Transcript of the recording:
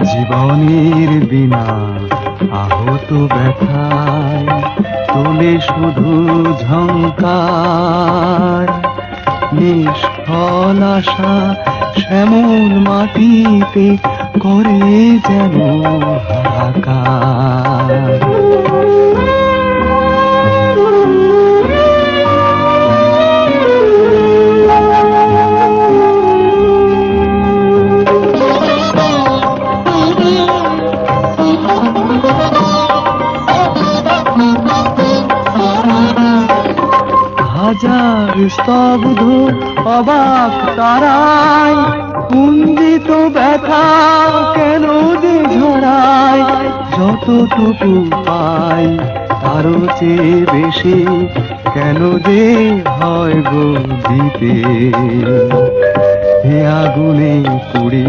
জীবনের বিনা আহত ব্যথায় তোলে শুধু ঝংকার। নিষ্ফল আশা শ্যামল মাটিতে করে যেন হাহাকার। হাজার স্তব্ধ অবাক তারায় কুঞ্জিত ব্যথা কেন যে ঝরায়। যতটুকু পাই তারও চেয়ে বেশি কেন যে হয় গো দিতে। হে আগুনে পুড়ে